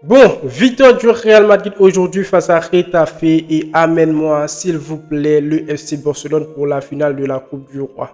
Bon, victoire du Real Madrid aujourd'hui face à Getafe et amène-moi, s'il vous plaît, le FC Barcelone pour la finale de la Coupe du Roi.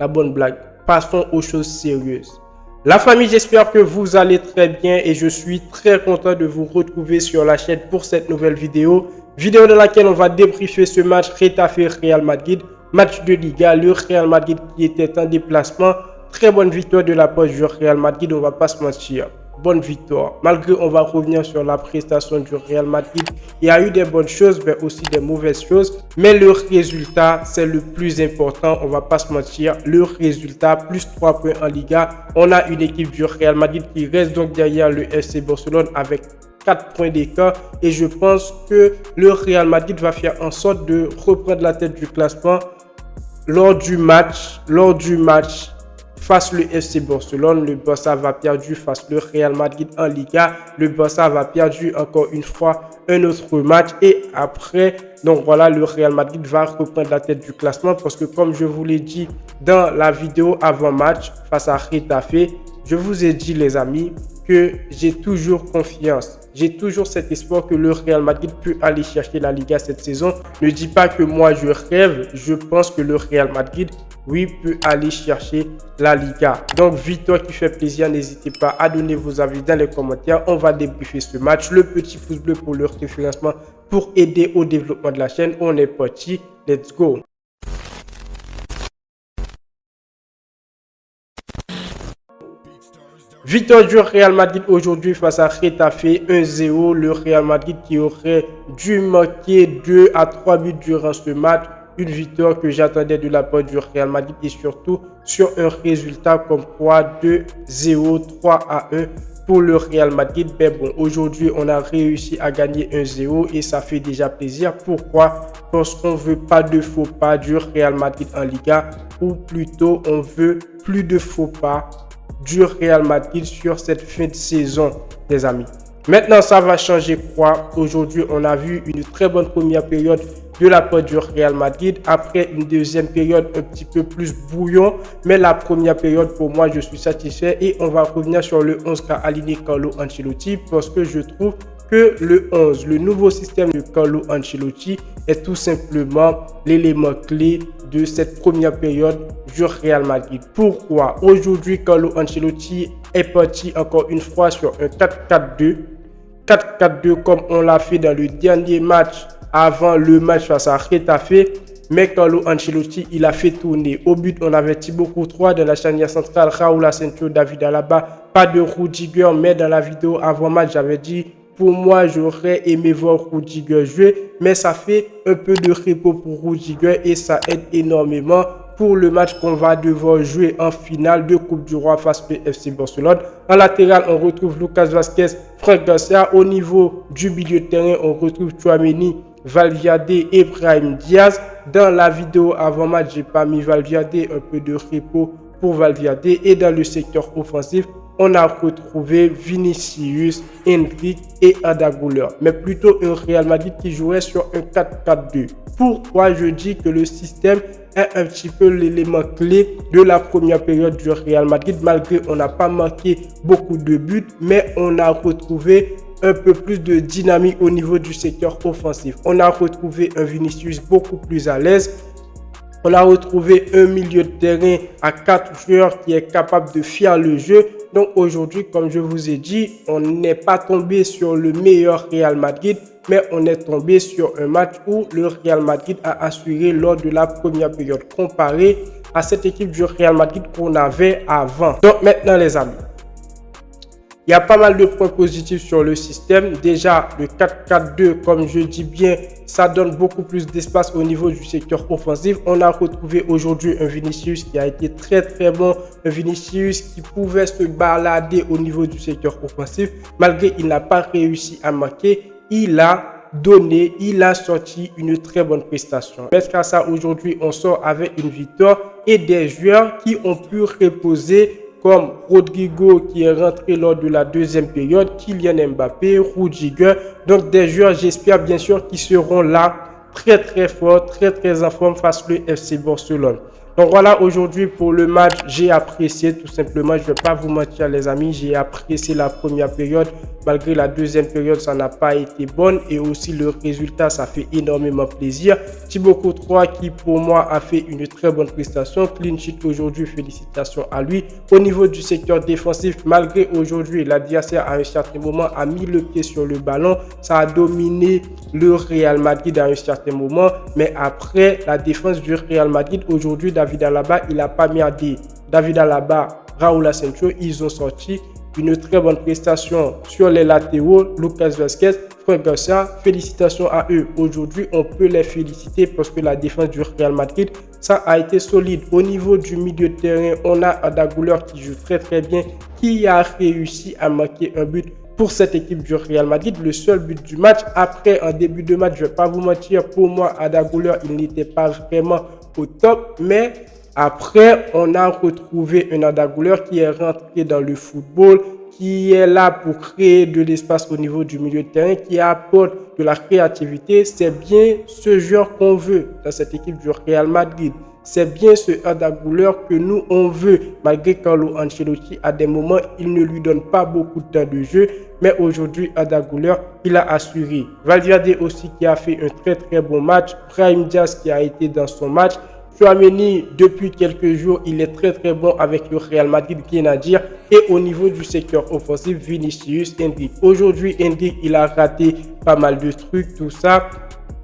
La bonne blague. Passons aux choses sérieuses. La famille, j'espère que vous allez très bien et je suis très content de vous retrouver sur la chaîne pour cette nouvelle vidéo. Vidéo dans laquelle on va débriefer ce match Getafe-Real Madrid. Match de Liga, le Real Madrid qui était en déplacement. Très bonne victoire de la part du Real Madrid, on ne va pas se mentir. Bonne victoire. Malgré, on va revenir sur la prestation du Real Madrid. Il y a eu des bonnes choses, mais aussi des mauvaises choses. Mais le résultat, c'est le plus important. On ne va pas se mentir. Le résultat, plus 3 points en Liga. On a une équipe du Real Madrid qui reste donc derrière le FC Barcelone avec 4 points d'écart. Et je pense que le Real Madrid va faire en sorte de reprendre la tête du classement lors du match face le FC Barcelone. Le Barça va perdu face le Real Madrid en Liga. Le Barça va perdu encore une fois un autre match. Et après, donc voilà, le Real Madrid va reprendre la tête du classement. Parce que comme je vous l'ai dit dans la vidéo avant-match face à Getafe, je vous ai dit les amis que j'ai toujours confiance. J'ai toujours cet espoir que le Real Madrid peut aller chercher la Liga cette saison. Ne dis pas que moi je rêve. Je pense que le Real Madrid, oui, peut aller chercher la Liga. Donc, victoire qui fait plaisir. N'hésitez pas à donner vos avis dans les commentaires. On va débriefer ce match. Le petit pouce bleu pour le référencement pour aider au développement de la chaîne. On est parti. Let's go. Victoire du Real Madrid aujourd'hui face à Getafe 1-0. Le Real Madrid qui aurait dû marquer 2 à 3 buts durant ce match. Une victoire que j'attendais de la part du Real Madrid et surtout sur un résultat comme quoi 2-0, 3-1 pour le Real Madrid. Mais bon, aujourd'hui, on a réussi à gagner 1-0 et ça fait déjà plaisir. Pourquoi? Parce qu'on ne veut pas de faux pas du Real Madrid en Liga, ou plutôt on veut plus de faux pas du Real Madrid sur cette fin de saison, les amis. Maintenant, ça va changer quoi? Aujourd'hui, on a vu une très bonne première période de la part du Real Madrid. Après, une deuxième période un petit peu plus bouillon. Mais la première période, pour moi, je suis satisfait. Et on va revenir sur le 11 qu'a aligné Carlo Ancelotti. Parce que je trouve que le 11, le nouveau système de Carlo Ancelotti, est tout simplement l'élément clé de cette première période du Real Madrid. Pourquoi? Aujourd'hui, Carlo Ancelotti est parti encore une fois sur un 4-4-2. 4-4-2 comme on l'a fait dans le dernier match avant le match face à Getafe. Mais Carlo Ancelotti, il a fait tourner. Au but, on avait Thibaut Courtois dans la charnière centrale, Raúl Asensio, David Alaba. Pas de Rudiger, mais dans la vidéo avant-match, j'avais dit, pour moi, j'aurais aimé voir Rudiger jouer. Mais ça fait un peu de repos pour Rudiger et ça aide énormément pour le match qu'on va devoir jouer en finale de Coupe du Roi face au FC Barcelone. En latéral, on retrouve Lucas Vázquez, Franck Garcia. Au niveau du milieu de terrain, on retrouve Tchouaméni, Valverde et Brahim Diaz. Dans la vidéo avant-match, j'ai pas mis Valverde, un peu de repos pour Valverde. Et dans le secteur offensif, on a retrouvé Vinicius, Endrick et Arda Güler. Mais plutôt un Real Madrid qui jouait sur un 4-4-2. Pourquoi je dis que le système est un petit peu l'élément clé de la première période du Real Madrid, malgré on n'a pas marqué beaucoup de buts, mais on a retrouvé un peu plus de dynamique au niveau du secteur offensif. On a retrouvé un Vinicius beaucoup plus à l'aise. On a retrouvé un milieu de terrain à 4 joueurs qui est capable de faire le jeu. Donc aujourd'hui, comme je vous ai dit, on n'est pas tombé sur le meilleur Real Madrid, mais on est tombé sur un match où le Real Madrid a assuré lors de la première période comparé à cette équipe du Real Madrid qu'on avait avant. Donc maintenant les amis, il y a pas mal de points positifs sur le système. Déjà, le 4-4-2, comme je dis bien, ça donne beaucoup plus d'espace au niveau du secteur offensif. On a retrouvé aujourd'hui un Vinicius qui a été très très bon. Un Vinicius qui pouvait se balader au niveau du secteur offensif. Malgré qu'il n'a pas réussi à marquer, il a donné, il a sorti une très bonne prestation. Mais qu'à ça, aujourd'hui, on sort avec une victoire et des joueurs qui ont pu reposer comme Rodrigo qui est rentré lors de la deuxième période, Kylian Mbappé, Rudiger. Donc des joueurs, j'espère bien sûr, qui seront là très très forts, très très en forme face au FC Barcelone. Donc voilà, aujourd'hui pour le match, j'ai apprécié tout simplement, je ne vais pas vous mentir les amis, j'ai apprécié la première période. Malgré la deuxième période, ça n'a pas été bonne et aussi le résultat, ça fait énormément plaisir. Thibaut Courtois qui pour moi a fait une très bonne prestation. Clean sheet aujourd'hui, félicitations à lui. Au niveau du secteur défensif, malgré aujourd'hui l'adversaire à un certain moment a mis le pied sur le ballon, ça a dominé le Real Madrid à un certain moment. Mais après, la défense du Real Madrid, aujourd'hui, David Alaba, il n'a pas merdé. David Alaba, Raúl Asensio, ils ont sorti une très bonne prestation sur les latéraux. Lucas Vázquez, Frank Garcia, félicitations à eux. Aujourd'hui, on peut les féliciter parce que la défense du Real Madrid, ça a été solide. Au niveau du milieu de terrain, on a Arda Güler qui joue très très bien, qui a réussi à marquer un but pour cette équipe du Real Madrid. Le seul but du match, après un début de match, je ne vais pas vous mentir, pour moi, Arda Güler, il n'était pas vraiment au top, mais après, on a retrouvé un Arda Güler qui est rentré dans le football, qui est là pour créer de l'espace au niveau du milieu de terrain, qui apporte de la créativité. C'est bien ce joueur qu'on veut dans cette équipe du Real Madrid. C'est bien ce Arda Güler que nous, on veut. Malgré Carlo Ancelotti, à des moments, il ne lui donne pas beaucoup de temps de jeu. Mais aujourd'hui, Arda Güler, il a assuré. Valverde aussi qui a fait un très très bon match. Brahim Diaz qui a été dans son match. Tchouaméni, depuis quelques jours, il est très très bon avec le Real Madrid, rien à dire. Et au niveau du secteur offensif, Vinicius, Endrick. Aujourd'hui, Endrick, il a raté pas mal de trucs, tout ça.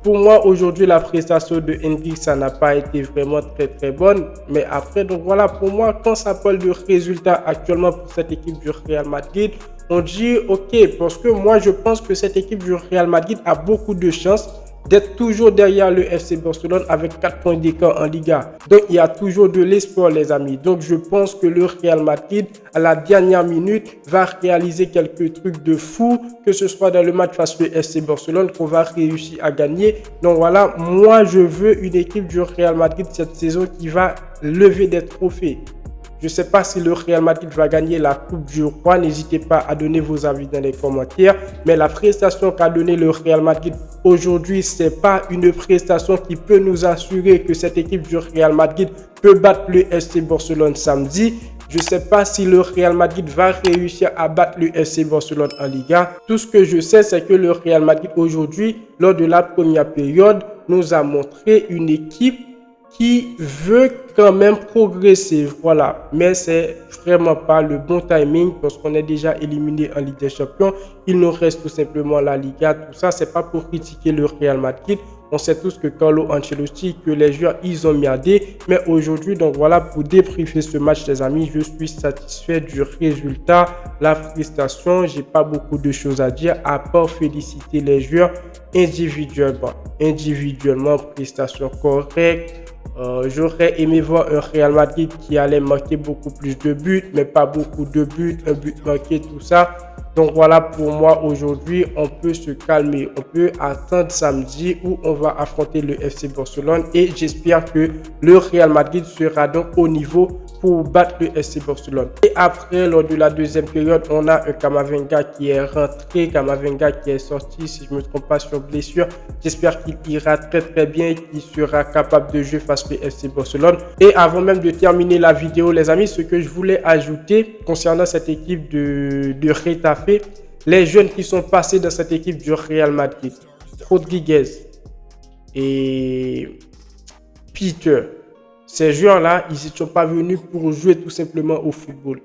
Pour moi, aujourd'hui, la prestation de Endrick, ça n'a pas été vraiment très très bonne. Mais après, donc voilà, pour moi, quand ça parle de résultats actuellement pour cette équipe du Real Madrid, on dit ok, parce que moi, je pense que cette équipe du Real Madrid a beaucoup de chance d'être toujours derrière le FC Barcelone avec 4 points d'écart en Liga. Donc, il y a toujours de l'espoir, les amis. Donc, je pense que le Real Madrid, à la dernière minute, va réaliser quelques trucs de fou, que ce soit dans le match face au FC Barcelone, qu'on va réussir à gagner. Donc, voilà, moi, je veux une équipe du Real Madrid cette saison qui va lever des trophées. Je ne sais pas si le Real Madrid va gagner la Coupe du Roi. N'hésitez pas à donner vos avis dans les commentaires. Mais la prestation qu'a donnée le Real Madrid aujourd'hui, ce n'est pas une prestation qui peut nous assurer que cette équipe du Real Madrid peut battre le FC Barcelone samedi. Je ne sais pas si le Real Madrid va réussir à battre le FC Barcelone en Liga. Tout ce que je sais, c'est que le Real Madrid aujourd'hui, lors de la première période, nous a montré une équipe qui veut quand même progresser, voilà. Mais c'est vraiment pas le bon timing parce qu'on est déjà éliminé en Ligue des Champions. Il nous reste tout simplement la Liga, tout ça. C'est pas pour critiquer le Real Madrid. On sait tous que Carlo Ancelotti, que les joueurs, ils ont merdé. Mais aujourd'hui, donc voilà, pour débriefer ce match, les amis, je suis satisfait du résultat. La prestation, j'ai pas beaucoup de choses à dire à part féliciter les joueurs individuellement. Individuellement, prestation correcte. J'aurais aimé voir un Real Madrid qui allait marquer beaucoup plus de buts, mais pas beaucoup de buts, un but marqué, tout ça. Donc voilà, pour moi, aujourd'hui, on peut se calmer. On peut attendre samedi où on va affronter le FC Barcelone et j'espère que le Real Madrid sera donc au niveau pour battre le FC Barcelone. Et après, lors de la deuxième période, on a un Camavinga qui est rentré, Camavinga qui est sorti, si je ne me trompe pas, sur blessure. J'espère qu'il ira très très bien, qu'il sera capable de jouer face au FC Barcelone. Et avant même de terminer la vidéo, les amis, ce que je voulais ajouter concernant cette équipe de Getafe, les jeunes qui sont passés dans cette équipe du Real Madrid, Rodriguez et Peter. Ces joueurs-là, ils n'étaient pas venus pour jouer tout simplement au football.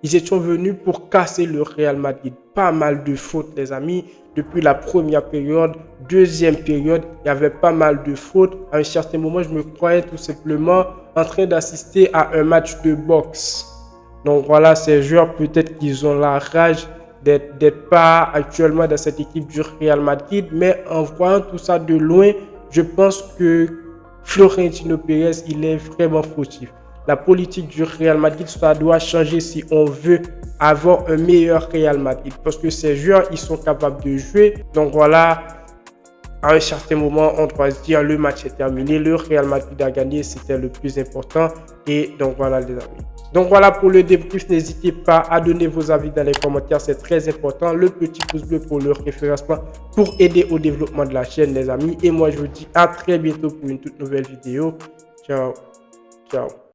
Ils étaient venus pour casser le Real Madrid. Pas mal de fautes, les amis. Depuis la première période, deuxième période, il y avait pas mal de fautes. À un certain moment, je me croyais tout simplement en train d'assister à un match de boxe. Donc voilà, ces joueurs, peut-être qu'ils ont la rage d'être pas actuellement dans cette équipe du Real Madrid. Mais en voyant tout ça de loin, je pense que Florentino Pérez, il est vraiment fautif. La politique du Real Madrid, ça doit changer si on veut avoir un meilleur Real Madrid. Parce que ces joueurs, ils sont capables de jouer. Donc voilà, à un certain moment, on doit se dire le match est terminé. Le Real Madrid a gagné, c'était le plus important. Et donc voilà les amis. Donc voilà pour le débrief, n'hésitez pas à donner vos avis dans les commentaires, c'est très important. Le petit pouce bleu pour le référencement pour aider au développement de la chaîne les amis. Et moi je vous dis à très bientôt pour une toute nouvelle vidéo. Ciao. Ciao.